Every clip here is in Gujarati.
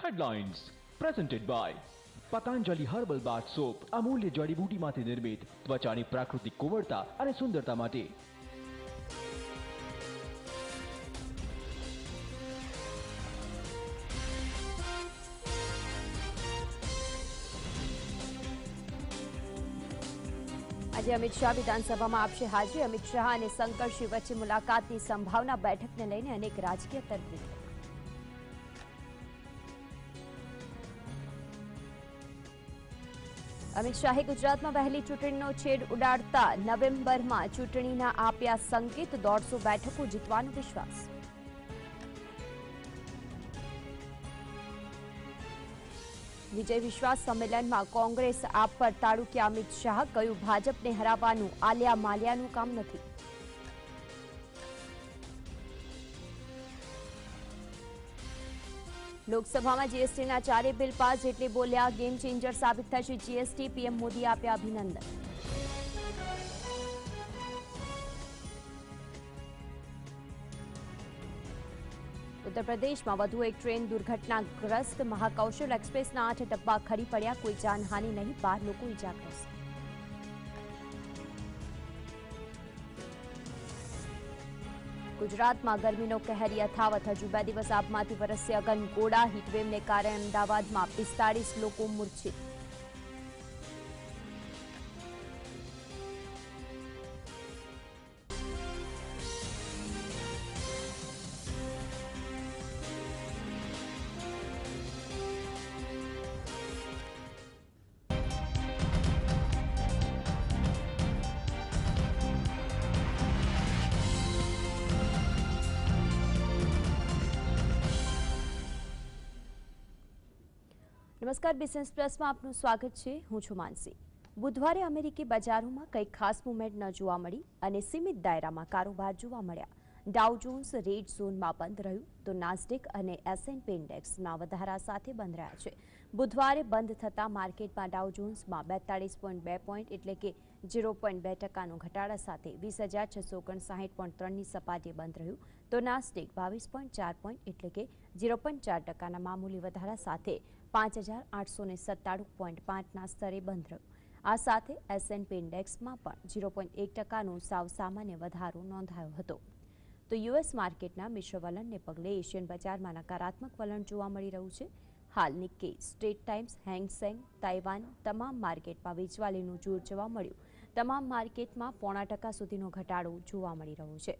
Headlines presented by Patanjali herbal bath soap અમૂલ્ય જડીબુટીમાંથી નિર્મિત ત્વચાની પ્રાકૃતિક કોમળતા અને સુંદરતા માટે। આજે અમિત શાહ વિધાનસભામાં આપશે હાજરી। અમિત શાહ અને શંકરસિંહ વચ્ચે મુલાકાતની સંભાવના। બેઠકને લઈને અનેક રાજકીય તરફીઓ। અમિત શાહે ગુજરાતમાં વહેલી ચૂંટણીનો છેડ ઉડાડતા નવેમ્બરમાં ચૂંટણીના આપ્યા સંકેત। 150 બેઠકો જીતવાનો વિશ્વાસ। વિજય વિશ્વાસ સંમેલનમાં કોંગ્રેસ આપ પર તાડુક્યા અમિત શાહ। કહ્યું ભાજપને હરાવવાનું આલિયા માલિયાનું કામ નથી। લોકસભામાં જીએસટીના 4 બિલ પાસ એટલે બોલ્યા ગેમ ચેન્જર સાબિત થશે જીએસટી। પીએમ મોદીએ આપ્યા અભિનંદન। ઉત્તર પ્રદેશમાં વધુ એક ટ્રેન દુર્ઘટનાગ્રસ્ત। મહાકૌશલ એક્સપ્રેસના 8 ડબ્બા ખડી પડ્યા। કોઈ જાનહાનિ નહીં, 12 લોકો ઇજાગ્રસ્ત। ગુજરાતમાં ગરમીનો કહેર યથાવત। હજુ 2 દિવસ આભમાંથી વરસશે અગનગોળા। હીટવેવને કારણે અમદાવાદમાં 45 લોકો મૂર્છિત। નમસ્કાર, બિઝનેસ પ્લસમાં આપનું સ્વાગત છે। હું છું માનસી। બુધવારે અમેરિકી બજારોમાં કંઈ ખાસ મૂવમેન્ટ ન જોવા મળી અને સીમિત દાયરામાં કારોબાર જોવા મળ્યા। ડાઉ જોન્સ રેડ ઝોનમાં બંધ રહ્યું તો નાસ્ડેક અને એસએનપી ઇન્ડેક્સમાં વધારા સાથે બંધ રહ્યા છે। બુધવારે બંધ થતા માર્કેટમાં ડાઉ જોન્સમાં 42.2 પોઈન્ટ એટલે કે 0.2% ઘટાડા સાથે 20,659.3ની સપાટીએ બંધ રહ્યું તો નાસ્ડેક 22.4 પોઈન્ટ એટલે કે 0.4%ના મામૂલી વધારા સાથે 5,897.5ના સ્તરે બંધ રહ્યું। આ સાથે એસએનપી ઇન્ડેક્સમાં પણ 0.1%નો સાવ સામાન્ય વધારો નોંધાયો હતો। તો યુએસ માર્કેટના મિશ્ર વલણને પગલે એશિયન બજારમાં નકારાત્મક વલણ જોવા મળી રહ્યું છે। હાલ નિક્કી, સ્ટ્રેટ ટાઇમ્સ, હેંગસેંગ, તાઇવાન તમામ માર્કેટમાં વેચવાલીનું જોર જોવા મળ્યું। તમામ માર્કેટમાં 0.5% સુધીનો ઘટાડો જોવા મળી રહ્યો છે।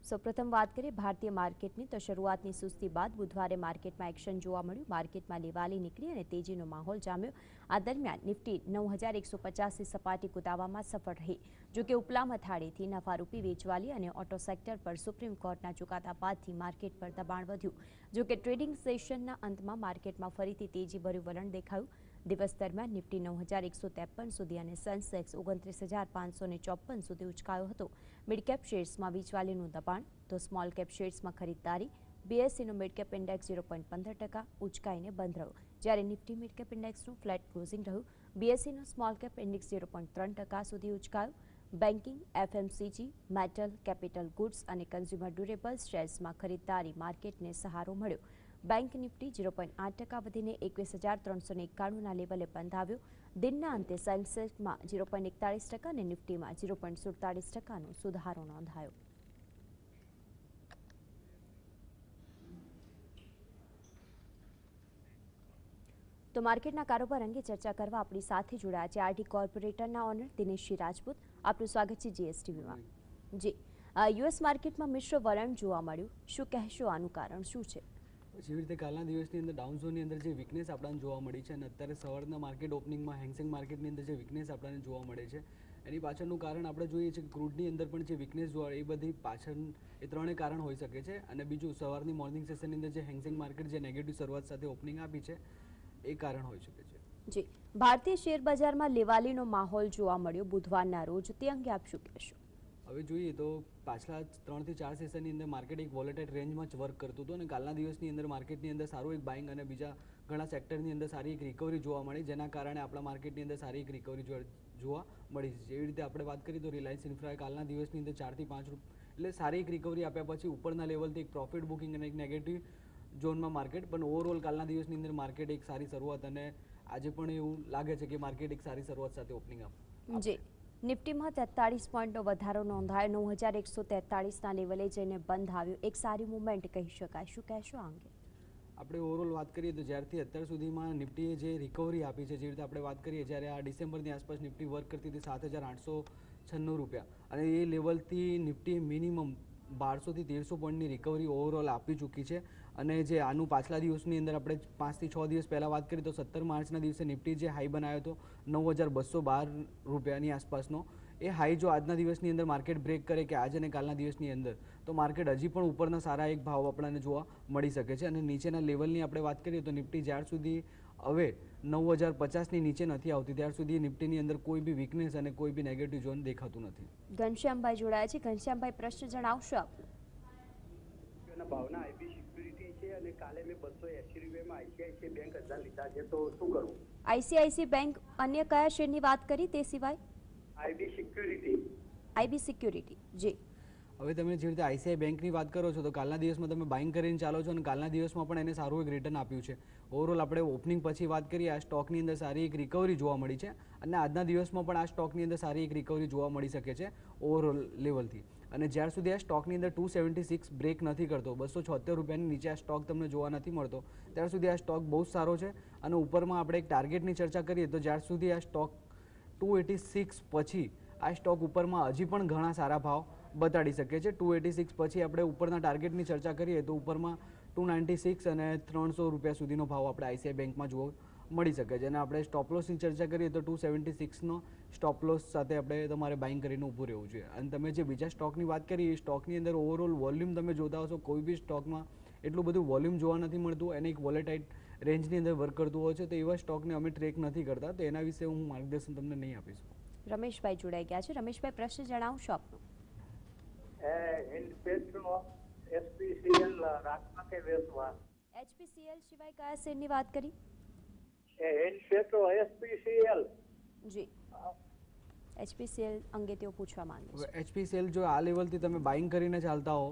સૌપ્રથમ વાત કરીએ ભારતીય માર્કેટની તો શરૂઆતની સુસ્તી બાદ બુધવારે માર્કેટમાં એક્શન જોવા મળ્યું। માર્કેટમાં લેવાલી નીકળી અને તેજીનો માહોલ જામ્યો। આ દરમિયાન નિફ્ટી 9,150ની સપાટી કૂદાવવામાં સફળ રહી। જોકે ઉપલા મથાળેથી નફારૂપી વેચવાલી અને ઓટો સેક્ટર પર સુપ્રીમ કોર્ટના ચુકાદા બાદથી માર્કેટ પર દબાણ વધ્યું। જોકે ટ્રેડિંગ સેશનના અંતમાં માર્કેટમાં ફરીથી તેજીભર્યું વલણ દેખાયું। દિવસ દરમિયાન નિફ્ટી 9,153 સુધી અને સેન્સેક્સ 29,554 સુધી ઉચકાયો હતો। મિડકેપ શેર્સમાં વેચવાલીનું દબાણ તો સ્મોલ કેપ શેર્સમાં ખરીદદારી। બીએસસીનો મિડકેપ ઇન્ડેક્સ 0.15% ઉચકાઈને બંધ રહ્યો, જ્યારે નિફ્ટી મિડકેપ ઇન્ડેક્સનું ફ્લેટ ક્લોઝિંગ રહ્યું। બીએસસીનો સ્મોલ કેપ ઇન્ડેક્સ 0.3% સુધી ઉચકાયો। Banking, FMCG, metal, capital goods અને કન્ઝ્યુમર ડ્યુરેબલ્સ શેર્સમાં ખરીદદારી માર્કેટને સહારો મળ્યો। બેંક નિફ્ટી 0.8% વધીને 21,391ના લેવલે બંધ આવ્યો। દિનના અંતે સેન્સેક્સમાં 0.41% અને નિફ્ટીમાં 0.47%નો સુધારો નોંધાયો। તો માર્કેટના કારોબાર અંગે ચર્ચા કરવા આપણી સાથે જોડાયા છે આરટી કોર્પોરેટરના ઓનર દિનેશજી રાજપૂત। આપનું સ્વાગત છે જીએસટીવીમાં। જી, યુએસ માર્કેટમાં મિશ્ર વલણ જોવા મળ્યું, શું કહેશો? આનું કારણ શું છે? જેવી રીતે કાલના દિવસની અંદર ડાઉન ઝોનની અંદર જે વીકનેસ આપણને જોવા મળી છે અને અત્યારે સવારના માર્કેટ ઓપનિંગમાં હેંગસેંગ માર્કેટની અંદર જે વીકનેસ આપણને જોવા મળે છે એની પાછળનું કારણ આપણે જોઈએ છીએ કે ક્રૂડની અંદર પણ જે વીકનેસ જોવા એ બધી પાછળ એ ત્રણેય કારણ હોઈ શકે છે। અને બીજું સવારની મોર્નિંગ સેશનની અંદર જે હેંગસેંગ માર્કેટ જે નેગેટિવ શરૂઆત સાથે ઓપનિંગ આપી છે એ કારણ હોઈ શકે છે। જી, ભારતીય શેર બજારમાં લેવાલીનો માહોલ જોવા મળ્યો બુધવારના રોજ, તે અંગે આપ શું કહેશો? હવે જોઈએ તો પાછલા 3 થી 4 સેશનની અંદર માર્કેટ એક વોલેટાઇલ રેન્જમાં જ વર્ક કરતું હતું અને કાલના દિવસની અંદર માર્કેટની અંદર સારું એક બાઇંગ અને બીજા ઘણા સેક્ટરની અંદર સારી એક રિકવરી જોવા મળી, જેના કારણે આપણા માર્કેટની અંદર સારી એક રિકવરી જોવા મળી છે। જેવી રીતે આપણે વાત કરીએ તો રિલાયન્સ ઇન્ફ્રાએ કાલના દિવસની અંદર 4 થી 5 એટલે સારી એક રિકવરી આપ્યા પછી ઉપરના લેવલથી એક પ્રોફિટ બુકિંગ અને એક નેગેટિવ ઝોનમાં માર્કેટ, પણ ઓવરઓલ કાલના દિવસની અંદર માર્કેટ એક સારી શરૂઆત અને આજે પણ એવું લાગે છે કે માર્કેટ એક સારી શરૂઆત સાથે ઓપનિંગ જી નિફ્ટીમાં 43 પોઈન્ટનો વધારો નોંધાયો, 9143ના લેવલે જઈને બંધ આવ્યો, એક સારી મુવમેન્ટ કહી શકાય, શું કહેશો આ અંગે? આપણે ઓવરઓલ વાત કરીએ તો જ્યારથી અત્યાર સુધીમાં નિફ્ટીએ જે રિકવરી આપી છે, જે રીતે આપણે વાત કરીએ જ્યારે આ ડિસેમ્બરની આસપાસ નિફ્ટી વર્ક કરતી હતી 7896 રૂપિયા, અને એ લેવલથી નિફ્ટી મિનિમમ 1200 થી 1300 પોઈન્ટની રિકવરી ઓવરઓલ આપી ચૂકી છે. અને જે આનું પાછલા દિવસની અંદર આપણે 5 થી 6 દિવસ પહેલાં વાત કરીએ તો 17 માર્ચના દિવસે નિફ્ટી જે હાઈ બનાવ્યો હતો 9212 રૂપિયાની આસપાસનો, એ હાઈ જો આજના દિવસની અંદર માર્કેટ બ્રેક કરે કે આજે અને કાલના દિવસની અંદર, તો માર્કેટ હજી પણ ઉપરના સારા એક ભાવ આપણને જોવા મળી શકે છે. અને નીચેના લેવલની આપણે વાત કરીએ તો નિફ્ટી જ્યાર સુધી હવે 9050ની નીચે નથી આવતી ત્યાર સુધી નિફ્ટીની અંદર કોઈ બી વીકનેસ અને કોઈ બી નેગેટિવ ઝોન દેખાતું નથી. ઘનશ્યામભાઈ જોડાયા છે. ઘનશ્યામભાઈ, પ્રશ્ન જણાવશો આપ? ભાવના આઈબી સિક્યુરિટી છે અને કાલે મેં 280 રૂપિયામાં આઈસીઆઈસીઆઈ બેંક 1000 લીધા છે, તો શું કરવું? આઈસીઆઈસી બેંક, અન્ય કયા શેરની વાત કરી તે સિવાય? IB security. આઈબી સિક્યુરિટી, જી. હવે તમે જે રીતે આઈસીઆઈ બેંકની વાત કરો છો તો કાલના દિવસમાં તમે બાઇંગ કરીને ચાલો છો અને કાલના દિવસમાં પણ એને સારું એક રિટર્ન આપ્યું છે. ઓવરઓલ આપણે ઓપનિંગ પછી વાત કરીએ, આ સ્ટોકની અંદર સારી એક રિકવરી જોવા મળી છે અને આજના દિવસમાં પણ આ સ્ટોકની અંદર સારી એક રિકવરી જોવા મળી શકે છે ઓવરઓલ લેવલથી. અને જ્યાર સુધી આ સ્ટોકની અંદર 276 બ્રેક નથી કરતો, 276 રૂપિયાની નીચે આ સ્ટોક તમને જોવા નથી મળતો, ત્યાર સુધી આ સ્ટોક બહુ સારો છે. અને ઉપરમાં આપણે એક ટાર્ગેટની ચર્ચા કરીએ તો જ્યાર સુધી આ સ્ટોક 286 પછી આ સ્ટોક ઉપરમાં હજી પણ ઘણા સારા ભાવ બતાડી શકે છે. 286 પછી આપણે ઉપરના ટાર્ગેટની ચર્ચા કરીએ તો ઉપરમાં 296 અને 300 રૂપિયા સુધીનો ભાવ આપણે આઈસીઆઈ બેંકમાં જોવા મળી શકે છે. અને આપણે સ્ટોપ લોસની ચર્ચા કરીએ તો 276નો સ્ટોપ લોસ સાથે આપણે તમારે બાઇંગ કરીને ઊભું રહેવું જોઈએ. અને તમે જે બીજા સ્ટોકની વાત કરી એ સ્ટોકની અંદર ઓવરઓલ વોલ્યુમ તમે જોતા હશો, કોઈ બી સ્ટોકમાં એટલું બધું વોલ્યુમ જોવા નથી મળતું, એને એક વોલેટાઇલ રેન્જની અંદર વર્ક કરતું હોય છે, તો એવા સ્ટોકને અમે ટ્રેક નથી કરતા, તો એના વિશે હું માર્ગદર્શન તમને નહીં આપીશ. રમેશભાઈ જોડાઈ ગયા છે. રમેશભાઈ, પ્રશ્ન જણાવશો આપનો? એસપીસીએલ રાખવા કે વેચવા? એચપીસીએલ સિવાય કયા શેરની વાત કરી? એસપીસીએલ. જી, એચપીસીએલ અંગે તેઓ પૂછવા માંગે છે. એચપીસીએલ જો આ લેવલથી તમે બાઇંગ કરીને ચાલતા હો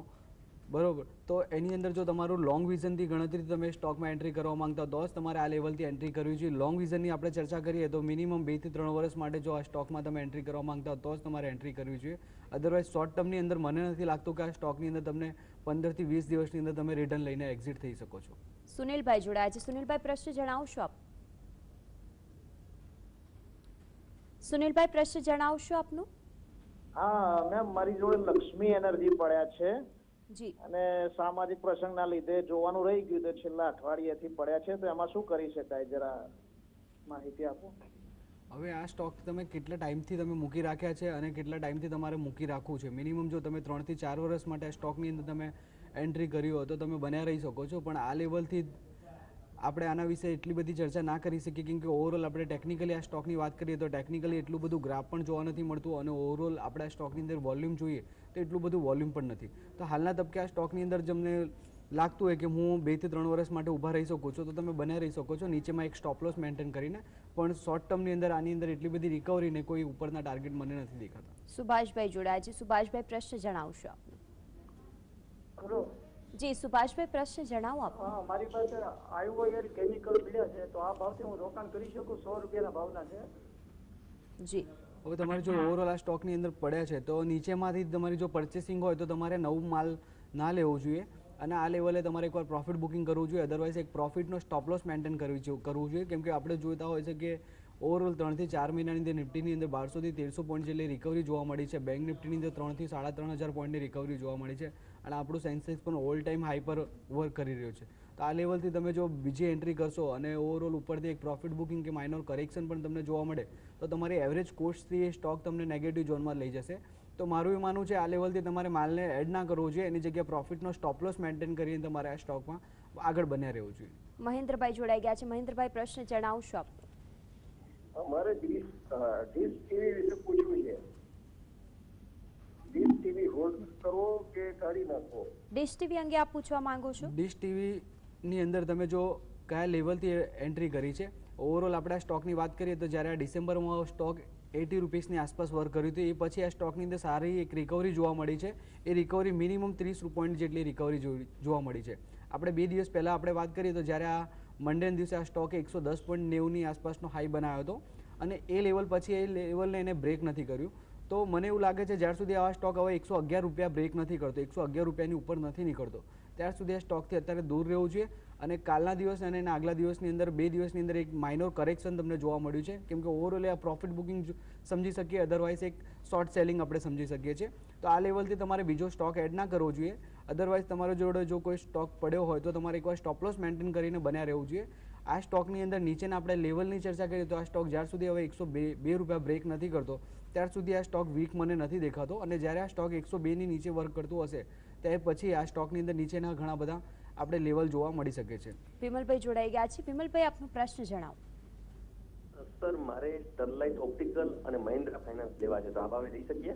બરોબર, તો એની અંદર જો તમારું લોંગ વિઝનથી ગણતરી તમે સ્ટોકમાં એન્ટ્રી કરવા માંગતા હો તો જ તમારે આ લેવલથી એન્ટ્રી કરવી જોઈએ. લોંગ વિઝનની આપણે ચર્ચા કરીએ તો મિનિમમ 2 થી 3 વર્ષ માટે જો આ સ્ટોકમાં તમે એન્ટ્રી કરવા માંગતા હો તો જ તમારે એન્ટ્રી કરવી જોઈએ. અદરવાઇઝ શોર્ટ ટર્મની અંદર મને નથી લાગતું કે આ સ્ટોકની અંદર તમને 15 થી 20 દિવસની અંદર તમે રિટર્ન લઈને એક્ઝિટ થઈ શકો છો. સુનિલભાઈ જોડાયા છે. સુનિલભાઈ, પ્રશ્ન જણાવશો આપ? સુનિલભાઈ, પ્રશ્ન જણાવશો આપનું? હા મેમ, મારી જોડે લક્ષ્મી એનર્જી પડ્યા છે જી, અને સામાજિક પ્રસંગના લીધે જોવાનું રહી ગયું તો છેલ્લા અઠવાડિયેથી પડ્યા છે, તો એમાં શું કરી શકાય, જરા માહિતી આપો. હવે આ સ્ટોક તમે કેટલા ટાઈમથી તમે મૂકી રાખ્યા છે અને કેટલા ટાઈમથી તમારે મૂકી રાખવું છે? મિનિમમ જો તમે 3 થી 4 વર્ષ માટે આ સ્ટોકની અંદર તમે એન્ટ્રી કરી હોય તો તમે બન્યા રહી શકો છો, પણ આ લેવલથી આપણે આના વિશે એટલી બધી ચર્ચા ના કરી શકીએ કેમ કે ઓવરઓલ આપણે ટેકનિકલી આ સ્ટોકની વાત કરીએ તો ટેકનિકલી એટલું બધું ગ્રાફ પણ જોવા નથી મળતું અને ઓવરઓલ આપણે આ સ્ટોકની અંદર વોલ્યુમ જોઈએ તો એટલું બધું વોલ્યુમ પણ નથી. તો હાલના તબકે આ સ્ટોકની અંદર તમને લાગતું હોય કે હું 2 થી 3 વર્ષ માટે ઊભા રહી શકું છું તો તમે બન્યા રહી શકો છો નીચેમાં એક સ્ટોપ લોસ મેન્ટેન કરીને, પણ શોર્ટ ટર્મની અંદર આની અંદર એટલી બધી રિકવરી ને કોઈ ઉપરના ટાર્ગેટ મને નથી દેખાતા. સુભાષભાઈ જોડાયા છે. સુભાષભાઈ, પ્રશ્ન જણાવશો આપનો? જી સુભાષભાઈ, પ્રશ્ન જણાવો આપ. હા, મારી પાસે આયુર્વેદ કેમિકલ મળ્યા છે, તો આ ભાવથી હું રોકાણ કરી શકું? 100 રૂપિયાના ભાવના છે. જી, હવે તમારે જો ઓવરઓલ આ સ્ટોકની અંદર પડ્યા છે તો નીચેમાંથી તમારી જો પરચેસિંગ હોય તો તમારે નવું માલ ના લેવો જોઈએ અને આ લેવલે તમારે એકવાર પ્રોફિટ બુકિંગ કરવું જોઈએ. અદરવાઇઝ એક પ્રોફિટનો સ્ટોપ લોસ મેન્ટેન કરવું જોઈએ કેમ કે આપણે જોતા હોય છે કે ઓવરઓલ 3 થી 4 મહિનાની અંદર નિફ્ટીની અંદર 1200 થી 1300 પોઈન્ટ જેટલી રિકવરી જોવા મળી છે. બેંક નિફ્ટીની અંદર 3 થી 3500 પોઈન્ટની રિકવરી જોવા મળી છે અને આપણું સેન્સેક્સ પણ ઓલ ટાઈમ હાઈ પર વર્ક કરી રહ્યો છે. તો આ લેવલથી તમે જો બીજી એન્ટ્રી કરશો અને ઓવરઓલ ઉપરથી એક પ્રોફિટ બુકિંગ કે માઇનોર કરેક્શન પણ તમને જોવા મળે તો તમારી એવરેજ કોસ્ટથી એ સ્ટોક તમને નેગેટિવ ઝોનમાં લઈ જશે. તો મારું એ માનવું છે આ લેવલથી તમારે માલને એડ ના કરવો જોઈએ, એની જગ્યાએ પ્રોફિટનો સ્ટોપ લોસ મેન્ટેન કરીને તમારે આ સ્ટોકમાં આગળ બન્યા રહેવું જોઈએ. મહેન્દ્રભાઈ જોડાઈ ગયા છે. મહેન્દ્રભાઈ, પ્રશ્ન જણાવશો આપ? મારે ડીશ ટીવી વિશે પૂછવું છે. ડીશ ટીવી હોલ્ડ કરવો કે કાઢી નાખવો? ડિશ ટીવી અંગે આપ પૂછવા માંગો છો? ડિશ ટીવીની અંદર તમે જો કયા લેવલથી એન્ટ્રી કરી છે, ઓવરઓલ આપણે આ સ્ટોકની વાત કરીએ તો જ્યારે આ ડિસેમ્બરમાં સ્ટોક 80 રૂપીસની આસપાસ વર્ક કર્યું હતું એ પછી આ સ્ટોકની અંદર સારી એક રિકવરી જોવા મળી છે. એ રિકવરી મિનિમમ 30 પોઈન્ટ જેટલી રિકવરી જોવા મળી છે. આપણે 2 દિવસ પહેલાં આપણે વાત કરીએ તો જ્યારે આ મંડેના દિવસે આ સ્ટોકે 110.90ની આસપાસનો હાઈ બનાવ્યો હતો અને એ લેવલ પછી એ લેવલને એને બ્રેક નથી કર્યું. તો મને એવું લાગે છે જ્યાર સુધી આવા સ્ટોક હવે 111 રૂપિયા બ્રેક નથી કરતો, 111 રૂપિયાની ઉપર નથી નીકળતો, ત્યાર સુધી આ સ્ટોકથી અત્યારે દૂર રહેવું જોઈએ. અને કાલના દિવસ અને એના આગલા દિવસની અંદર 2 દિવસની અંદર એક માઇનોર કરેક્શન તમને જોવા મળ્યું છે, કેમ કે ઓવરઓલ આ પ્રોફિટ બુકિંગ સમજી શકીએ, અધરવાઇઝ એક શોર્ટ સેલિંગ આપણે સમજી શકીએ છીએ. તો આ લેવલથી તમારે બીજો સ્ટોક એડ ના કરવો જોઈએ. અધરવાઇઝ તમારા જોડે જો કોઈ સ્ટોક પડ્યો હોય તો તમારે એકવાર સ્ટોપ લોસ મેન્ટેન કરીને બન્યા રહેવું જોઈએ. આ સ્ટોકની અંદર નીચેના આપણે લેવલની ચર્ચા કરીએ તો આ સ્ટોક જ્યાર સુધી હવે 102 રૂપિયા બ્રેક નથી કરતો ત્યાર સુધી આ સ્ટોક વીક મને નથી દેખાતો. અને જ્યારે આ સ્ટોક 102ની નીચે વર્ક કરતું હશે ત્યાર પછી આ સ્ટોકની અંદર નીચેના ઘણા બધા આપણે લેવલ જોવા મળી શકે છે. વિમલભાઈ જોડાઈ ગયા છે. વિમલભાઈ, આપનો પ્રશ્ન જણાવો. સર, મારે સ્ટરલાઇટ ઓપ્ટિકલ અને મહિન્દ્રા ફાઇનાન્સ લેવા છે, તો આ ભાવે લઈ શકીએ?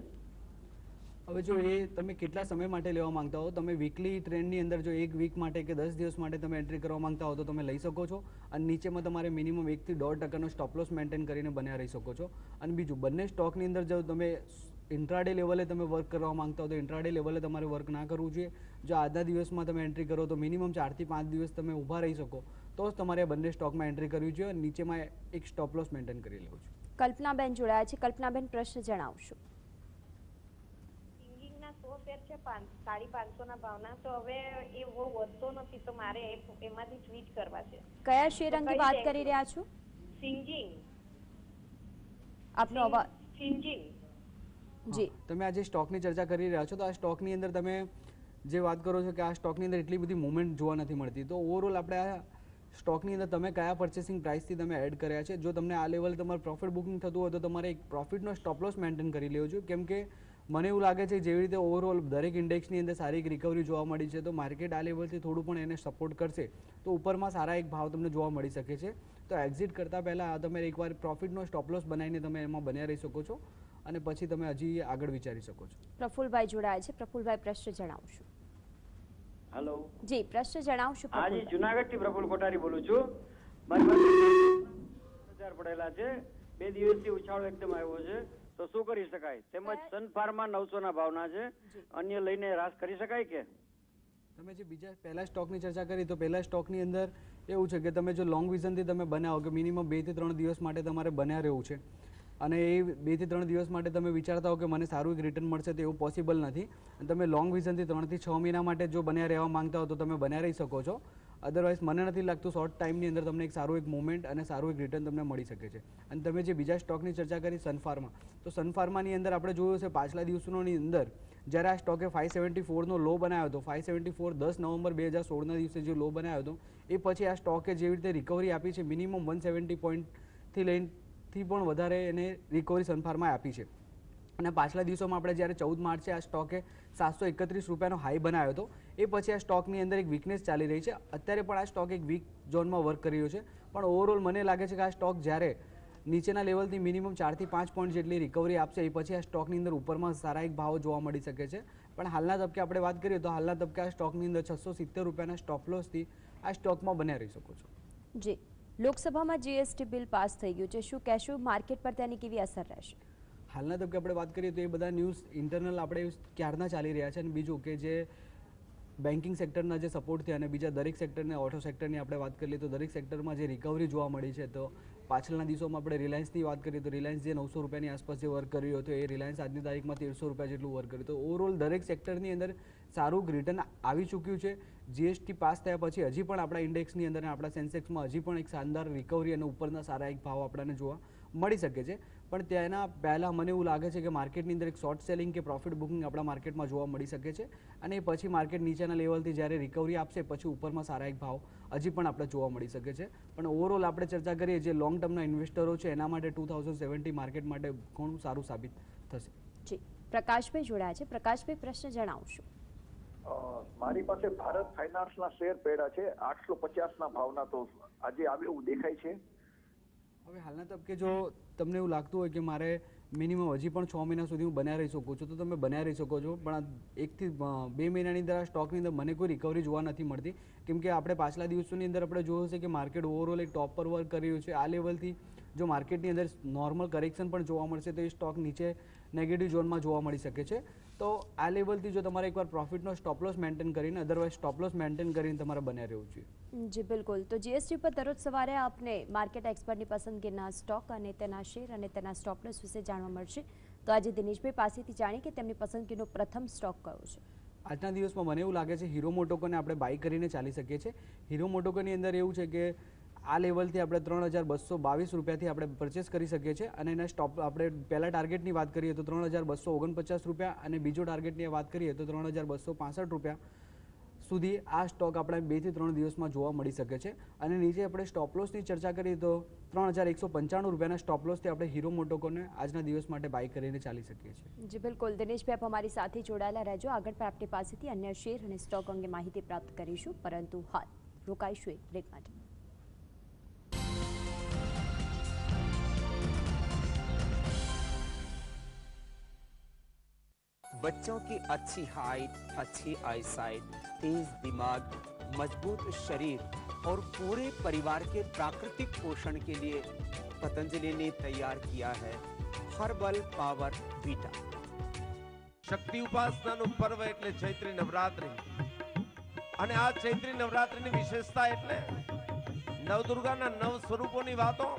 હવે જો એ તમે કેટલા સમય માટે લેવા માંગતા હો, તમે વીકલી ટ્રેન્ડની અંદર જો 1 વીક માટે કે 10 દિવસ માટે તમે એન્ટ્રી કરવા માંગતા હો તો તમે લઈ શકો છો. અને નીચેમાં તમારે મિનિમમ 1 થી 1.5% સ્ટોપ લોસ મેન્ટેન કરીને બન્યા રહી શકો છો. અને બીજું, બંને સ્ટોકની અંદર જો તમે ઇન્ટ્રાડે લેવલે તમે વર્ક કરવા માંગતા હો તો ઇન્ટ્રાડે લેવલે તમારે વર્ક ના કરવું જોઈએ. જો આજના દિવસમાં તમે એન્ટ્રી કરો તો મિનિમમ 4 થી 5 દિવસ તમે ઊભા રહી શકો તો જ તમારે આ બંને સ્ટોકમાં એન્ટ્રી કરવી જોઈએ. નીચેમાં એક સ્ટોપ લોસ મેન્ટેન કરી લેવું જોઈએ. કલ્પનાબેન જોડાયા છે. કલ્પનાબેન, પ્રશ્ન જણાવશો. સિંગિંગના 100 શેર છે 550 ભાવના, તો હવે એ બહુ વધતો નથી, તો મારે એમાંથી સ્વિચ કરવા છે. કયા શેર અંગે વાત કરી રહ્યા છો? સિંગિંગ. આપનો અવાજ. સિંગિંગ. જી, તમે આજે સ્ટોકની ચર્ચા કરી રહ્યા છો તો આ સ્ટોકની અંદર તમે જે વાત કરો છો કે આ સ્ટોકની અંદર એટલી બધી મુવમેન્ટ જોવા નથી મળતી. તો ઓવરઓલ આપણે આ સ્ટોકની અંદર તમે કયા પરચેસિંગ પ્રાઇસથી તમે એડ કર્યા છે, જો તમને આ લેવલે તમારે પ્રોફિટ બુકિંગ થતું હોય તો તમારે એક પ્રોફિટનો સ્ટોપ લોસ મેન્ટેન કરી લેવો જોઈએ. કેમ કે મને એવું લાગે છે જેવી રીતે ઓવરઓલ દરેક ઇન્ડેક્સની અંદર સારી એક રિકવરી જોવા મળી છે તો માર્કેટ આ લેવલથી થોડું પણ એને સપોર્ટ કરશે તો ઉપરમાં સારા એક ભાવ તમને જોવા મળી શકે છે. તો એક્ઝિટ કરતાં પહેલાં તમે એકવાર પ્રોફિટનો સ્ટોપ લોસ બનાવીને તમે એમાં બન્યા રહી શકો છો અને પછી તમે હજી આગળ વિચારી શકો છો. પ્રફુલભાઈ જોડાયા છે. પ્રફુલભાઈ, પ્રશ્ન જણાવશો. હેલો જી, પ્રશ્ન જણાવશો. હાજી, જુનાગઢથી પ્રફુલ કોઠારી બોલું છું. મારી પાસે 1000 પડેલા છે, 2 દિવસથી ઉછાળો એકદમ આવ્યો છે, તો શું કરી શકાય? તેમજ સન ફાર્મા 900 ના ભાવના છે, અન્ય લઈને રાસ કરી શકાય કે? તમે જે બીજા પહેલા સ્ટોકની ચર્ચા કરી તો પહેલા સ્ટોકની અંદર એવું છે કે તમે જો લોંગ વિઝનથી તમે બનાવો કે મિનિમમ 2 થી 3 દિવસ માટે તમારે બન્યા રહેવું છે અને એ 2 થી 3 દિવસ માટે તમે વિચારતા હો કે મને સારું એક રિટર્ન મળશે તો એવું પોસિબલ નથી. અને તમે લોંગ વિઝનથી 3 થી 6 મહિના માટે જો બન્યા રહેવા માંગતા હો તો તમે બન્યા રહી શકો છો. અદરવાઇઝ મને નથી લાગતું શોર્ટ ટાઈમની અંદર તમને એક સારું એક મુવમેન્ટ અને સારું એક રિટર્ન તમને મળી શકે છે. અને તમે જે બીજા સ્ટોકની ચર્ચા કરી સનફાર્મા, તો સનફાર્માની અંદર આપણે જોયું છે પાછલા દિવસોની અંદર જ્યારે આ સ્ટોકે 574નો લો બનાવ્યો હતો, 574 10 નવેમ્બર 2016ના દિવસે જે લો બનાવ્યો હતો એ પછી આ સ્ટોકે જેવી રીતે રિકવરી આપી છે મિનિમમ 170 પોઈન્ટથી લઈને પણ વધારે એને રિકવરી સનફાર્માએ આપી છે. અને પાછલા દિવસોમાં આપણે જ્યારે 14 માર્ચે આ સ્ટોકે 731 રૂપિયાનો હાઈ બનાવ્યો હતો એ પછી આ સ્ટોકની અંદર એક વીકનેસ ચાલી રહી છે. અત્યારે પણ આ સ્ટોક એક વીક ઝોનમાં વર્ક કરી રહ્યો છે પણ ઓવરઓલ મને લાગે છે કે આ સ્ટોક જ્યારે નીચેના લેવલથી મિનિમમ 4 થી 5 પોઈન્ટ જેટલી રિકવરી આપશે એ પછી આ સ્ટોકની અંદર ઉપરમાં સારા એક ભાવ જોવા મળી શકે છે. પણ હાલના તબકે આપણે વાત કરીએ તો હાલના તબકે આ સ્ટોકની અંદર 670 રૂપિયાના સ્ટોપ લોસથી આ સ્ટોકમાં બન્યા રહી શકો છો. જી, લોકસભામાં જીએસટી બિલ પાસ થઈ ગયું છે, શું કહેશું માર્કેટ પર તેની કેવી અસર રહેશે? હાલના તબકે આપણે વાત કરીએ તો એ બધા ન્યૂઝ ઇન્ટરનલ આપણે ક્યારના ચાલી રહ્યા છે. અને બીજું કે જે બેન્કિંગ સેક્ટરના જે સપોર્ટથી અને બીજા દરેક સેક્ટરને ઓટો સેક્ટરની આપણે વાત કરીએ તો દરેક સેક્ટરમાં જે રિકવરી જોવા મળી છે તો પાછળના દિવસોમાં આપણે રિલાયન્સની વાત કરીએ તો રિલાયન્સ જે 900 રૂપિયાની આસપાસ જે વર્ક કર્યો હતો એ રિલાયન્સ આજની તારીખમાં 1300 રૂપિયા જેટલું વર્ક કર્યું. તો ઓવરઓલ દરેક સેક્ટરની અંદર સારું રિટર્ન આવી ચૂક્યું છે. જીએસટી પાસ થયા પછી હજી પણ આપણા ઇન્ડેક્સની અંદર અને આપણા સેન્સેક્સમાં હજી પણ એક શાનદાર રિકવરી અને ઉપરના સારા એક ભાવ આપણને જોવા મળી શકે છે. પણ તેના પહેલાં મને એવું લાગે છે કે માર્કેટની અંદર એક શોર્ટ સેલિંગ કે પ્રોફિટ બુકિંગ આપણા માર્કેટમાં જોવા મળી શકે છે અને પછી માર્કેટ નીચેના લેવલથી જ્યારે રિકવરી આપશે પછી ઉપરમાં સારા એક ભાવ હજી પણ આપણે જોવા મળી શકે છે. પણ ઓવરઓલ આપણે ચર્ચા કરીએ જે લોંગ ટર્મના ઇન્વેસ્ટરો છે એના માટે 2070 માર્કેટ માટે ઘણું સારું સાબિત થશે. જી, પ્રકાશભાઈ જોડાયા છે. પ્રકાશભાઈ, પ્રશ્ન જણાવશો. મારી પાસે ભારત ફાઇનાન્સના શેર પડ્યા છે 850ના ભાવના, તો આજે આવે એવું દેખાય છે. હવે હાલના તબકે જો તમને એવું લાગતું હોય કે મારે મિનિમમ હજી પણ 6 મહિના સુધી હું બન્યા રહી શકું છું તો તમે બન્યા રહી શકો છો. પણ 1 થી 2 મહિનાની અંદર આ સ્ટોકની અંદર મને કોઈ રિકવરી જોવા નથી મળતી કેમ કે આપણે પાછલા દિવસોની અંદર આપણે જોયું છે કે માર્કેટ ઓવરઓલ એક ટોપ પર વર્ક કરી રહ્યું છે. આ લેવલથી જો માર્કેટની અંદર નોર્મલ કરેક્શન પણ જોવા મળશે તો એ સ્ટોક નીચે નેગેટિવ ઝોનમાં જોવા મળી શકે છે. તો આ લેવલથી જો તમારે એકવાર પ્રોફિટનો સ્ટોપ લોસ મેન્ટેન કરીને અદરવાઇઝ સ્ટોપ લોસ મેન્ટેન કરીને તમારે બન્યા રહેવું જોઈએ. જી બિલકુલ. તો જીએસટી પર દરરોજ સવારે આપને માર્કેટ એક્સપર્ટની પસંદગીના સ્ટોક અને તેના શેર અને તેના સ્ટોપ લોસ વિશે જાણવા મળશે. તો આજે દિનેશભાઈ પાસેથી જાણીએ કે તેમની પસંદગીનો પ્રથમ સ્ટોક કયો છે. આજના દિવસમાં મને એવું લાગે છે હીરો મોટોકોને આપણે બાય કરીને ચાલી શકીએ છીએ. હીરો મોટોકોની અંદર એવું છે કે આ લેવલથી આપણે 3222 રૂપિયાથી આપણે પરચેસ કરી શકીએ છીએ અને એના સ્ટોપ આપણે પહેલા ટાર્ગેટની વાત કરીએ તો 3249 રૂપિયા અને બીજો ટાર્ગેટની વાત કરીએ તો 3265 રૂપિયા સુધી આ સ્ટોક આપણે 2 થી 3 દિવસમાં જોવા મળી શકે છે. અને નીચે આપણે સ્ટોપ લોસની ચર્ચા કરીએ તો 3195 રૂપિયાના સ્ટોપ લોસથી આપણે હીરો મોટોકોને આજના દિવસ માટે બાય કરીને ચાલી શકીએ છીએ. જી બિલકુલ. દિનેશભાઈ, આપ અમારી સાથે જોડાયેલા રહેજો. આગળ પણ આપની પાસેથી અન્ય શેર અને સ્ટોક અંગે માહિતી પ્રાપ્ત કરીશું, પરંતુ હાલ રોકાઈશું એક બ્રેક માટે. बच्चों की अच्छी हाइट, अच्छी आईसाइट, तेज दिमाग, मजबूत शरीर और पूरे परिवार के प्राकृतिक पोषण के लिए पतंजलि ने तैयार किया है हर्बल पावर वीटा. શક્તિ ઉપાસનાનું પર્વ એટલે ચૈત્રી નવરાત્રિ અને આ ચૈત્રી નવરાત્રિની વિશેષતા એટલે નવદુર્ગાના નવ સ્વરૂપોની વાતો,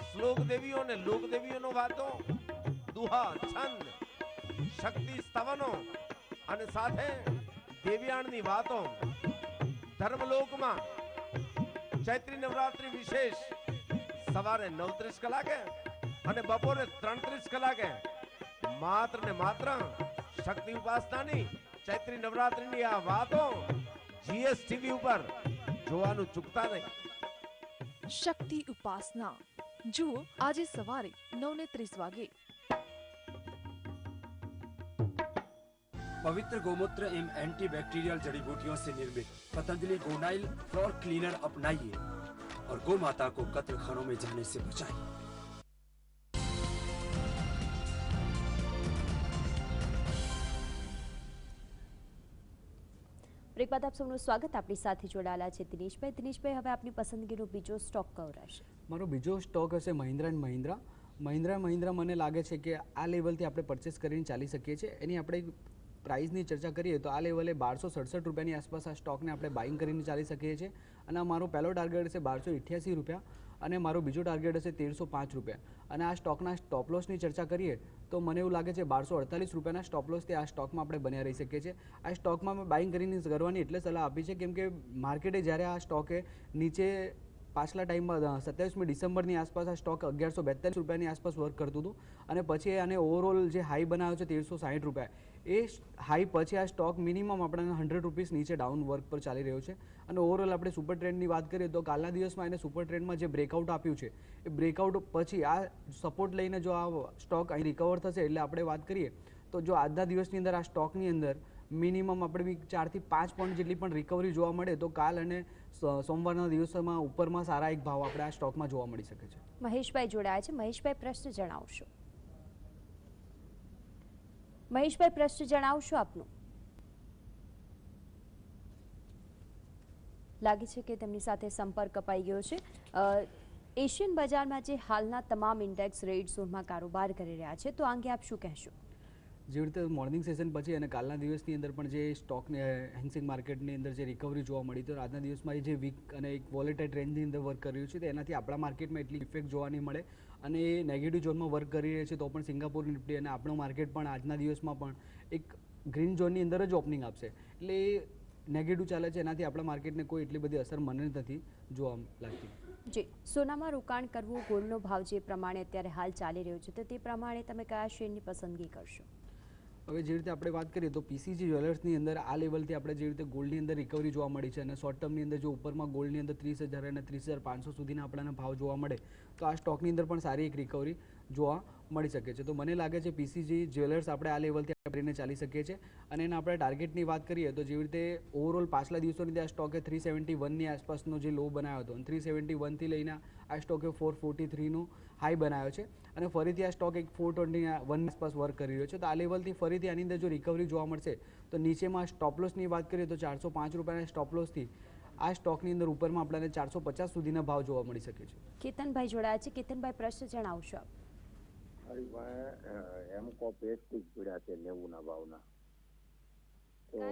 શ્લોક દેવીઓ અને લોક દેવીઓનો વાતો, દુહા, છંદ, શક્તિ સ્તવનો અને સાથે દેવ્યાણની વાતો. ધર્મલોકમાં ચૈત્રી નવરાત્રિ વિશેષ સવારે 9:30 કલાકે અને બપોરે 3:30 કલાકે માત્ર ને માત્ર શક્તિ ઉપાસનાની ચૈત્રી નવરાત્રિની આ વાતો જીએસટીવી ઉપર જોવાનું ચૂકતા નહીં. શક્તિ ઉપાસના જુઓ આજે સવારે 9:30 વાગે. पवित्र गोमूत्र एवं एंटी बैक्टीरियल जड़ी बूटियों से निर्मित पतंजलि गोनाइल फ्लोर क्लीनर अपनाइए और गौ माता को कत्ल खानों में जाने से बचाइए. બ્રેક બાદ આપ સૌનું સ્વાગત. આપણી સાથે જોડાયેલા છે દિનેશભાઈ. દિનેશભાઈ, હવે આપની પસંદગીનો બીજો સ્ટોક કયો રહેશે? મારો બીજો સ્ટોક હશે મહિન્દ્રા એન્ડ મહિન્દ્રા. મહિન્દ્રા મને લાગે છે કે આ લેવલથી આપણે પરચેસ કરીને ચાલી શકીએ છીએ. એની આપણે પ્રાઇસની ચર્ચા કરીએ તો આ લેવલે 1267 રૂપિયાની આસપાસ આ સ્ટોકને આપણે બાઇંગ કરીને ચાલી શકીએ છીએ. અને મારો પહેલો ટાર્ગેટ છે 1288 રૂપિયા અને મારો બીજો ટાર્ગેટ હશે 1305 રૂપિયા. અને આ સ્ટોકના સ્ટોપ લોસની ચર્ચા કરીએ તો મને એવું લાગે છે 1248 રૂપિયાના સ્ટોપ લોસથી આ સ્ટોકમાં આપણે બન્યા રહી શકીએ છીએ. આ સ્ટોકમાં મેં બાઇંગ કરીને કરવાની એટલે સલાહ આપી છે કેમ કે માર્કેટે જ્યારે આ સ્ટોકે નીચે પાછલા ટાઈમમાં 27મી ડિસેમ્બરની આસપાસ આ સ્ટોક 1142 રૂપિયાની આસપાસ વર્ક કરતું હતું અને પછી આને ઓવરઓલ જે હાઈ બનાવ્યો છે 1360 રૂપિયા, એ હાઈ પછી આ સ્ટોક મિનિમમ આપણને 100 રૂપીસ નીચે ડાઉન વર્ક પર ચાલી રહ્યો છે. અને ઓવરઓલ આપણે સુપર ટ્રેન્ડની વાત કરીએ તો કાલના દિવસમાં એને સુપર ટ્રેન્ડમાં જે બ્રેકઆઉટ આપ્યું છે એ બ્રેકઆઉટ પછી આ સપોર્ટ લઈને જો આ સ્ટોક અહીં રિકવર થશે એટલે આપણે વાત કરીએ તો જો આજના દિવસની અંદર આ સ્ટોકની અંદર મિનિમમ આપણે 4 થી 5 પોઈન્ટ જેટલી પણ રિકવરી જોવા મળે તો કાલ અને સોમવારના દિવસોમાં ઉપરમાં સારા એક ભાવ આપણે આ સ્ટોકમાં જોવા મળી શકે છે. મહેશભાઈ જોડાયા છે. મહેશભાઈ, પ્રશ્ન જણાવશો? મહેશભાઈ, પ્રશ્ન જણાવશો આપનું? લાગે છે કે તેમની સાથે સંપર્ક કપાઈ ગયો છે. એશિયન બજારમાં જે હાલના તમામ ઇન્ડેક્સ રેડ ઝોનમાં કારોબાર કરી રહ્યા છે, તો આ અંગે આપ શું કહેશો? જેવી રીતે મોર્નિંગ સેશન પછી અને કાલના દિવસની અંદર પણ જે સ્ટોકને હેંગસેંગ માર્કેટની અંદર જે રિકવરી જોવા મળી તો આજના દિવસમાં જે વીક અને એક વોલેટાઇલ ટ્રેન્ડની અંદર વર્ક કરી રહ્યું છે તો એનાથી આપણા માર્કેટમાં એટલી ઇફેક્ટ જોવા નહીં મળે અને એ નેગેટિવ ઝોનમાં વર્ક કરી રહી છે તો પણ સિંગાપોર નિફ્ટી અને આપણું માર્કેટ પણ આજના દિવસમાં પણ એક ગ્રીન ઝોનની અંદર જ ઓપનિંગ આપશે. એટલે નેગેટિવ ચાલે છે એનાથી આપણા માર્કેટને કોઈ એટલી બધી અસર મને નથી જોવા લાગતી. જી, સોનામાં રોકાણ કરવું, ગોલ્ડનો ભાવ જે પ્રમાણે અત્યારે હાલ ચાલી રહ્યો છે તો તે પ્રમાણે તમે કયા શેરની પસંદગી કરશો? હવે જે રીતે આપણે વાત કરીએ તો પીસીજી જ્વેલર્સની અંદર આ લેવલથી આપણે જે રીતે ગોલ્ડની અંદર રિકવરી જોવા મળી છે અને શોર્ટ ટર્મની અંદર જો ઉપરમાં ગોલ્ડની અંદર 30,000 અને 30,500 સુધીના આપણાને ભાવ જોવા મળે તો આ સ્ટોકની અંદર પણ સારી એક રિકવરી જોવા મળી શકે છે. તો મને લાગે છે પીસીજી જ્વેલર્સ આપણે આ લેવલથી કરીને ચાલી શકીએ છીએ. અને એના આપણે ટાર્ગેટની વાત કરીએ તો જેવી રીતે ઓવરઓલ પાછલા દિવસોની અંદર આ સ્ટોકે 371ની આસપાસનો જે લો બનાવ્યો હતો અને 371થી લઈને આ સ્ટોકે 443નો હાઈ બનાવ્યો છે અને ફરીથી આ સ્ટોક એક 421 આસપાસ વર્ક કરી રહ્યો છે. તો આ લેવલથી ફરીથી આની અંદર જો રિકવરી જોવા મળશે તો નીચેમાં સ્ટોપ લોસની વાત કરીએ તો 405 રૂપિયાના સ્ટોપ લોસથી આ સ્ટોકની અંદર ઉપરમાં આપણને 450 સુધીના ભાવ જોવા મળી શકે છે. કેતનભાઈ જોડાયા છે. કેતનભાઈ, પ્રશ્ન જણાવશો. મારી પાસે એમકો પેસ્ટિક પીડા છે 90 ના ભાવના, તો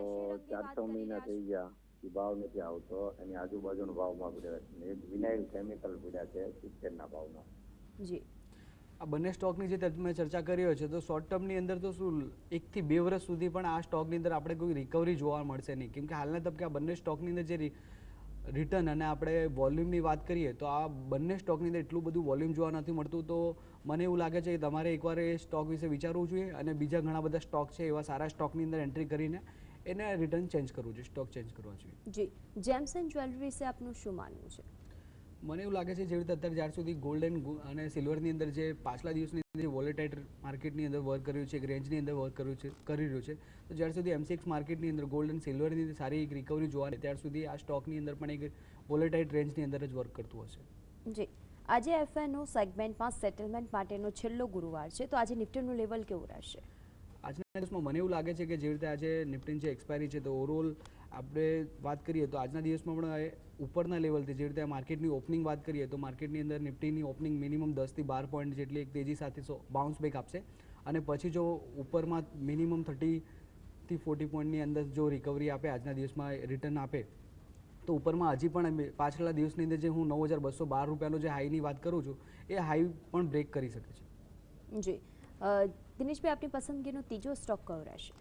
400 મહિના થઈ ગયા એ ભાવ નથી આવતો. એની આજુબાજુનો ભાવમાં પીડા છે. એક વિનાઇલ કેમિકલ પીડા છે 70 ના ભાવના. જી, આ બંને સ્ટોકની જે તમે ચર્ચા કરી રહ્યો છે, તો શોર્ટ ટર્મની અંદર તો શું 1 થી 2 વર્ષ સુધી પણ આ સ્ટોકની અંદર આપણે કોઈ રિકવરી જોવા મળશે નહીં, કેમ કે હાલના તબક્કે આ બંને સ્ટોકની અંદર જે રિટર્ન અને આપણે વોલ્યુમની વાત કરીએ તો આ બંને સ્ટોકની અંદર એટલું બધું વોલ્યુમ જોવા નથી મળતું. તો મને એવું લાગે છે કે તમારે એકવાર એ સ્ટોક વિશે વિચારવું જોઈએ અને બીજા ઘણા બધા સ્ટોક છે એવા સારા સ્ટોકની અંદર એન્ટ્રી કરીને એને રિટર્ન ચેન્જ કરવું જોઈએ, સ્ટોક ચેન્જ કરવા જોઈએ. જી, જેમ્સ એન્ડ જ્વેલરી વિશે આપનું શું માનવું છે? મને એવું લાગે છે જેવી રીતે અત્યારે જ્યાર સુધી ગોલ્ડ અને સિલ્વરની અંદર જે પાછલા દિવસની જે વોલેટાઇલ માર્કેટની અંદર વર્ક કર્યું છે, એક રેન્જની અંદર વર્ક કરી રહ્યું છે, તો જ્યાર સુધી MCX માર્કેટની અંદર ગોલ્ડ અને સિલ્વરની અંદર સારી એક રિકવરી જોવા મળે ત્યાર સુધી આ સ્ટોકની અંદર પણ એક વોલેટાઇલ રેન્જની અંદર જ વર્ક કરતું હશે. જી, આજે F&O સેગમેન્ટમાં સેટલમેન્ટ માટેનો છેલ્લો ગુરુવાર છે, તો આજે નિફ્ટીનું લેવલ કેવું રહેશે? આજના દિવસમાં મને એવું લાગે છે કે જેવી રીતે આજે નિફ્ટીની જે એક્સપાયરી છે, તો ઓવરઓલ આપણે વાત કરીએ તો આજના દિવસમાં પણ ઉપરના લેવલથી જેવી રીતે માર્કેટની ઓપનિંગ વાત કરીએ તો માર્કેટની અંદર નિફ્ટીની ઓપનિંગ મિનિમમ 10 થી 12 પોઈન્ટ જેટલી એક તેજી સાથે બાઉન્સ બેક આપશે અને પછી જો ઉપરમાં મિનિમમ 30 થી 40 પોઈન્ટની અંદર જો રિકવરી આપે, આજના દિવસમાં રિટર્ન આપે, તો ઉપરમાં હજી પણ પાછલા દિવસની અંદર જે હું 9212 રૂપિયાનો જે હાઈની વાત કરું છું એ હાઈ પણ બ્રેક કરી શકે છે. જી, દિનેશભાઈ, આપની પસંદગીનો ત્રીજો સ્ટોક કયો રહેશે?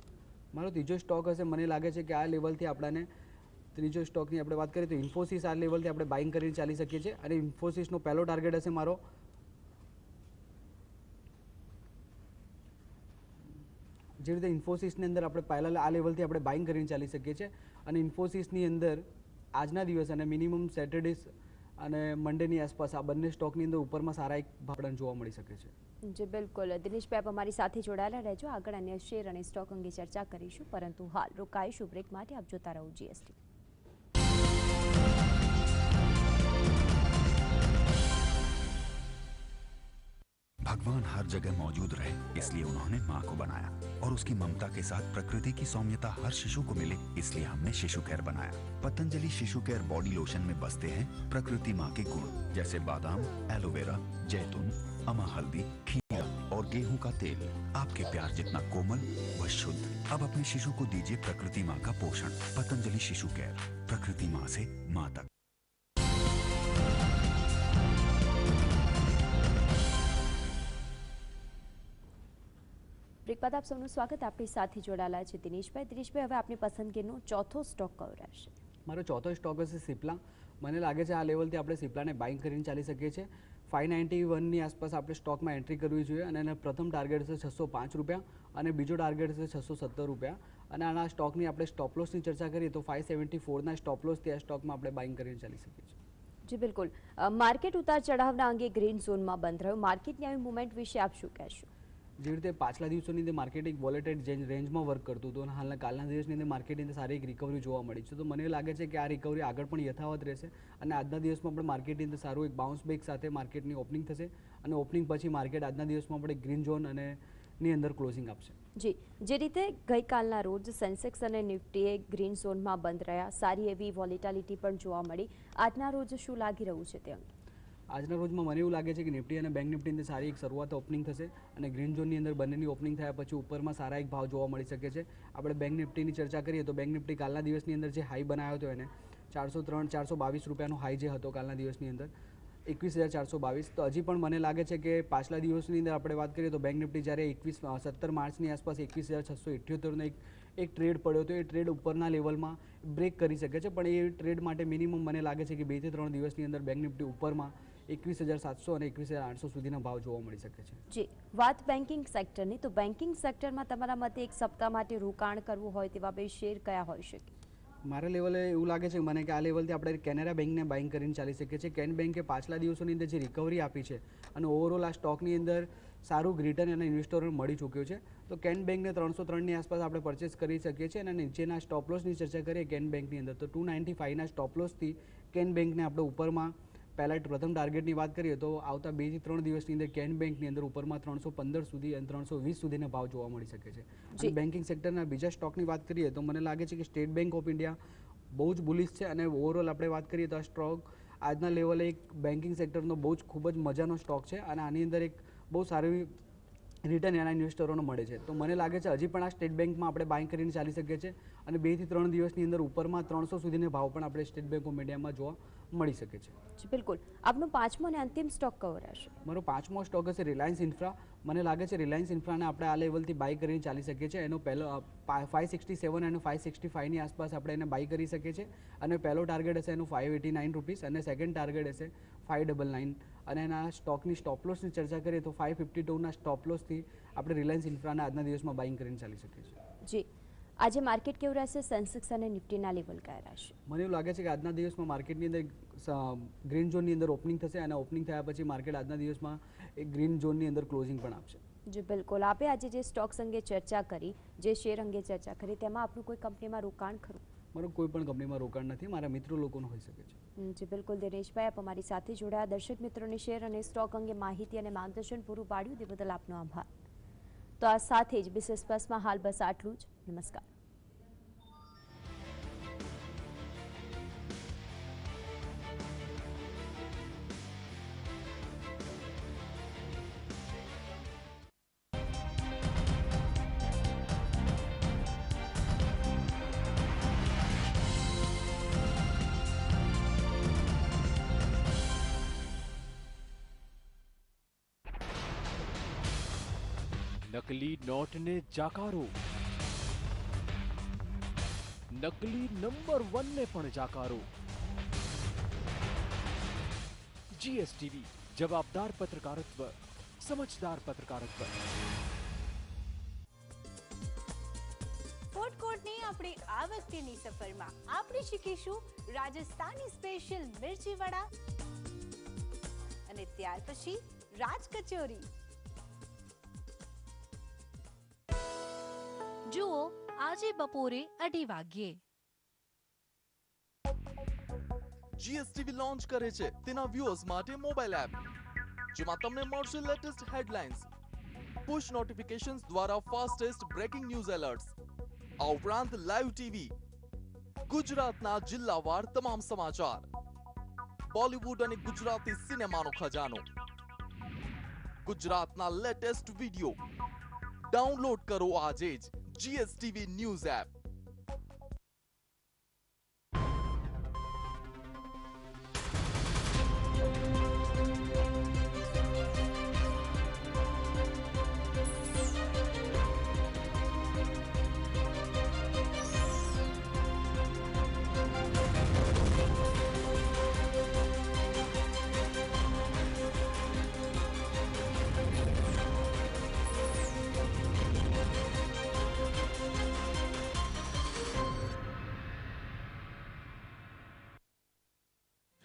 મારો ત્રીજો સ્ટોક હશે, મને લાગે છે કે આ લેવલથી આપણને ત્રીજો સ્ટોકની આપણે વાત કરીએ તો ઇન્ફોસિસ આ લેવલથી આપણે બાઇંગ કરીને ચાલી શકીએ છીએ અને ઇન્ફોસિસનો પહેલો ટાર્ગેટ હશે મારો જે રીતે ઇન્ફોસિસની અંદર આપણે પહેલા આ લેવલથી આપણે બાઇંગ કરીને ચાલી શકીએ છીએ અને ઇન્ફોસિસની અંદર આજના દિવસ અને મિનિમમ સેટરડે અને મંડેની આસપાસ આ બંને સ્ટોકની અંદર ઉપરમાં સારા એક ભાવ જોવા મળી શકે છે. જી બિલકુલ, દિનેશભાઈ આપ અમારી સાથે જોડાયેલા રહેજો. આગળ અન્ય શેર અને સ્ટોક અંગે ચર્ચા કરીશું, પરંતુ હાલ રોકાઈશું બ્રેક માટે. આપ જોતા રહો GST. भगवान हर जगह मौजूद रहे, इसलिए उन्होंने माँ को बनाया और उसकी ममता के साथ प्रकृति की सौम्यता हर शिशु को मिले, इसलिए हमने शिशु केयर बनाया. पतंजलि शिशु केयर बॉडी लोशन में बसते हैं प्रकृति माँ के गुण, जैसे बादाम, एलोवेरा, जैतून, अमा हल्दी, खीरा और गेहूं का तेल. आपके प्यार जितना कोमल व शुद्ध. अब अपने शिशु को दीजिए प्रकृति माँ का पोषण. पतंजलि शिशु केयर, प्रकृति माँ से माँ तक. બ્રેક બાદ આપ સૌનું સ્વાગત. આપણી સાથે જોડાયેલા છે દિનેશભાઈ. દિનેશભાઈ, હવે આપની પસંદગીનો ચોથો સ્ટોક કયો રહેશે? મારો ચોથો સ્ટોક હશે સિપ્લા. મને લાગે છે આ લેવલથી આપણે સિપ્લાને બાઇંગ કરીને ચાલી શકીએ છીએ. 591ની આસપાસ આપણે સ્ટોકમાં એન્ટ્રી કરવી જોઈએ અને એના પ્રથમ ટાર્ગેટ છે 605 રૂપિયા અને બીજો ટાર્ગેટ છે 617 રૂપિયા અને આના સ્ટોકની આપણે સ્ટોપ લોસની ચર્ચા કરીએ તો 574ના સ્ટોપ લોસથી આ સ્ટોકમાં આપણે બાઇંગ કરીને ચાલી શકીએ છીએ. જી બિલકુલ, માર્કેટ ઉતાર ચઢાવના અંગે ગ્રીન ઝોનમાં બંધ રહ્યું, માર્કેટની આવી મુવમેન્ટ વિશે આપ શું કહેશો? જે રીતે પાછલા દિવસોની અંદર માર્કેટ એક વોલેટાઇલ રેન્જમાં વર્ક કરતું હતું અને હાલના કાલના દિવસની અંદર માર્કેટની અંદર સારી એક રિકવરી જોવા મળી છે, તો મને લાગે છે કે આ રિકવરી આગળ પણ યથાવત રહેશે અને આજના દિવસમાં પણ માર્કેટની અંદર સારું એક બાઉન્સ બેક સાથે માર્કેટની ઓપનિંગ થશે અને ઓપનિંગ પછી માર્કેટ આજના દિવસમાં પણ એક ગ્રીન ઝોન અને ની અંદર ક્લોઝિંગ આપશે. જી, જે રીતે ગઈકાલના રોજ સેન્સેક્સ અને નિફ્ટીએ ગ્રીન ઝોનમાં બંધ રહ્યા, સારી એવી વોલેટિલિટી પણ જોવા મળી, આજના રોજ શું લાગી રહ્યું છે તે અંગે? આજના રોજમાં મને એવું લાગે છે કે નિફ્ટી અને બેંક નિફ્ટીની અંદર સારી એક શરૂઆત ઓપનિંગ થશે અને ગ્રીન ઝોનની અંદર બંનેની ઓપનિંગ થયા પછી ઉપરમાં સારા એક ભાવ જોવા મળી શકે છે. આપણે બેંક નિફ્ટીની ચર્ચા કરીએ તો બેંક નિફ્ટી કાલના દિવસની અંદર જે હાઈ બનાવ્યો હતો એને 403-422 રૂપિયાનો હાઈ જે હતો કાલના દિવસની અંદર 21,422, તો હજી પણ મને લાગે છે કે પાછલા દિવસની અંદર આપણે વાત કરીએ તો બેંક નિફ્ટી જ્યારે 17 માર્ચની આસપાસ 21,678નો એક ટ્રેડ પડ્યો હતો, એ ટ્રેડ ઉપરના લેવલમાં બ્રેક કરી શકે છે, પણ એ ટ્રેડ માટે મિનિમમ મને લાગે છે કે 2 થી 3 દિવસની અંદર બેંક નિફ્ટી ઉપરમાં 21,700 અને 21,800 સુધીના ભાવ જોવા મળી શકે છે. જી, વાત બેન્કિંગ સેક્ટરની, તો બેન્કિંગ સેક્ટરમાં તમારા મતે એક સપ્તાહ માટે રોકાણ કરવું હોય તેવા બે શેર કયા હોઈ શકે? મારા લેવલે એવું લાગે છે મને કે આ લેવલથી આપણે કેનેરા બેંકને બાઇંગ કરીને ચાલી શકીએ છીએ. કેન બેંકે પાછલા દિવસોની અંદર જે રિકવરી આપી છે અને ઓવરઓલ આ સ્ટોકની અંદર સારું રિટર્ન અને ઇન્વેસ્ટરોને મળી ચૂક્યું છે, તો કેન બેંકને 303ની આસપાસ આપણે પરચેસ કરી શકીએ છીએ અને નીચેના સ્ટોપ લોસની ચર્ચા કરીએ કેન બેંકની અંદર તો 295ના સ્ટોપ લોસથી કેન બેંકને આપણે ઉપરમાં પહેલા પ્રથમ ટાર્ગેટની વાત કરીએ તો આવતા 2 થી 3 દિવસની અંદર કેન બેંકની અંદર ઉપરમાં 315 સુધી અને 320 સુધીના ભાવ જોવા મળી શકે છે. અને બેન્કિંગ સેક્ટરના બીજા સ્ટોકની વાત કરીએ તો મને લાગે છે કે સ્ટેટ બેંક ઓફ ઇન્ડિયા બહુ જ બુલિશ છે અને ઓવરઓલ આપણે વાત કરીએ તો આ સ્ટોક આજના લેવલે એક બેન્કિંગ સેક્ટરનો બહુ જ ખૂબ જ મજાનો સ્ટોક છે અને આની અંદર એક બહુ સારી રિટર્ન એના ઇન્વેસ્ટરોને મળે છે. તો મને લાગે છે હજી પણ આ સ્ટેટ બેંકમાં આપણે બાય કરીને ચાલી શકીએ છીએ અને 2 થી 3 દિવસની અંદર ઉપરમાં 300 સુધીના ભાવ પણ આપણે સ્ટેટ બેંક ઓફ ઇન્ડિયામાં જોવા મળી શકે છે. જી બિલકુલ. આપનો પાંચમો અને અંતિમ સ્ટોક કયો રહેશે? મારો પાંચમો સ્ટોક હશે રિલાયન્સ ઇન્ફ્રા. મને લાગે છે રિલાયન્સ ઇન્ફ્રાને આપણે આ લેવલથી બાય કરીને ચાલી શકીએ છીએ. એનો પહેલો 567 અને 565 ની આસપાસ આપણે એને બાય કરી શકીએ છીએ અને પહેલો ટાર્ગેટ હશે એનો 589 રૂપીસ અને સેકન્ડ ટાર્ગેટ હશે 599 અને એના સ્ટોકની સ્ટોપ લોસની ચર્ચા કરીએ તો 552ના સ્ટોપ લોસથી આપણે રિલાયન્સ ઇન્ફ્રાને આજના દિવસમાં બાઇંગ કરીને ચાલી શકીએ છીએ. જી, આજે માર્કેટ કેવું રહેશે? સેન્સેક્સ અને નિફ્ટીના લેવલ કયા રહેશે? મને એવું લાગે છે કે આજના દિવસમાં માર્કેટની અંદર ગ્રીન ઝોનની અંદર ઓપનિંગ થશે અને ઓપનિંગ થયા પછી માર્કેટ આજના દિવસમાં એક ગ્રીન ઝોનની અંદર ક્લોઝિંગ પણ આપશે. જી બિલકુલ. આપે આજે જે સ્ટોક્સ અંગે ચર્ચા કરી, જે શેર અંગે ચર્ચા કરી, તેમાં આપનું કોઈ કંપનીમાં રોકાણ ખરું? મારું કોઈ પણ કંપનીમાં રોકાણ નથી. મારા મિત્રો લોકોનું હોઈ શકે છે. જી બિલકુલ. દિનેશભાઈ, આપ અમારી સાથે જોડાયા. દર્શક મિત્રોને શેર અને સ્ટોક અંગે માહિતી અને માર્ગદર્શન પૂરું પાડ્યું તે બદલ આપનો આભાર. તો આ સાથે જ બિઝનેસ પ્લસમાં હાલ બસ આટલું જ. નમસ્કાર. નકલી નોટને જાકારો, નકલી નંબર 1 ને પણ જાકારો. GSTV, જવાબદાર પત્રકારત્વ, સમજદાર પત્રકારત્વ. ફૂડ કોર્ટની આપણી આ વખતેની સફરમાં આપણે શીખીશું રાજસ્થાની સ્પેશિયલ મિર્ચી વડા અને ત્યાર પછી રાજ કચોરી. જુઓ આજે બપોરે 2:30 વાગ્યે. GSTV લોન્ચ કરે છે તેના વ્યુઅર્સ માટે મોબાઈલ એપ જેમાં તમને મળશે લેટેસ્ટ હેડલાઇન્સ, પુશ નોટિફિકેશન્સ દ્વારા ફાસ્ટેસ્ટ બ્રેકિંગ ન્યૂઝ એલર્ટ્સ, આ ઉપરાંત લાઈવ ટીવી, ગુજરાતના જિલ્લાવાર તમામ સમાચાર, બોલિવૂડ અને ગુજરાતી સિનેમાનો ખજાનો, ગુજરાતના લેટેસ્ટ વિડિયો. ડાઉનલોડ કરો આજે જ GSTV news app.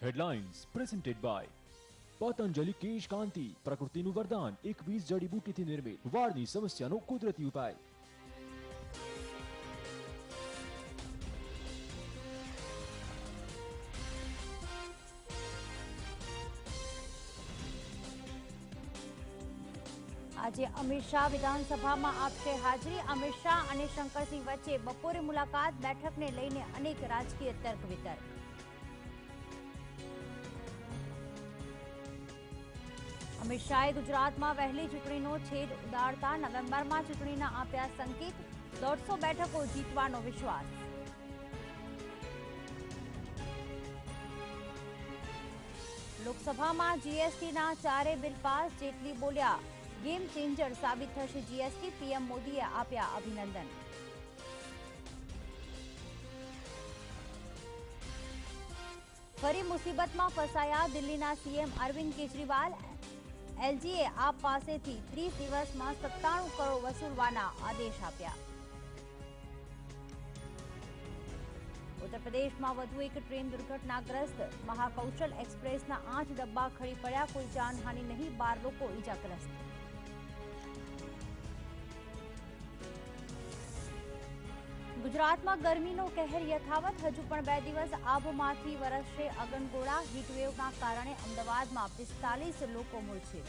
Headlines presented by Patanjali Kesh Kanti, પ્રકૃતિનું વરદાન, 21 જડીબુટીથી નિર્મિત, વાળની સમસ્યાનો કુદરતી ઉપાય. આજે અમિત શાહ વિધાનસભામાં આપશે હાજરી. અમિત શાહ અને શંકરસિંહ વચ્ચે બપોરે મુલાકાત. બેઠકને લઈને અનેક રાજકીય તર્ક વિતર્ક. અમિત શાહે ગુજરાતમાં વહેલી ચૂંટણીનો છેદ ઉડાડતા નવેમ્બરમાં ચૂંટણીના આપ્યા સંકેત. 150 બેઠકો જીતવાનો વિશ્વાસ. લોકસભામાં જીએસટીના 4 બિલ પાસ. જેટલી બોલ્યા ગેમ ચેન્જર સાબિત થશે જીએસટી. પીએમ મોદીએ આપ્યા અભિનંદન. ફરી મુસીબતમાં ફસાયા દિલ્હીના સીએમ અરવિંદ કેજરીવાલ. એલજીએ આપ પાસેથી 30 દિવસમાં 97 કરોડ વસૂલવાના આદેશ આપ્યા. ઉત્તર પ્રદેશમાં વધુ એક ટ્રેન દુર્ઘટનાગ્રસ્ત. મહાકૌશલ એક્સપ્રેસના 8 ડબ્બા ખડી પડ્યા. કોઈ જાનહાનિ નહીં, 12 લોકો ઈજાગ્રસ્ત. ગુજરાતમાં ગરમીનો કહેર યથાવત. હજુ પણ 2 દિવસ આબમાંથી વરસશે અગનગોળા. હીટવેવના કારણે અમદાવાદમાં 45 લોકો મૂર્છિત.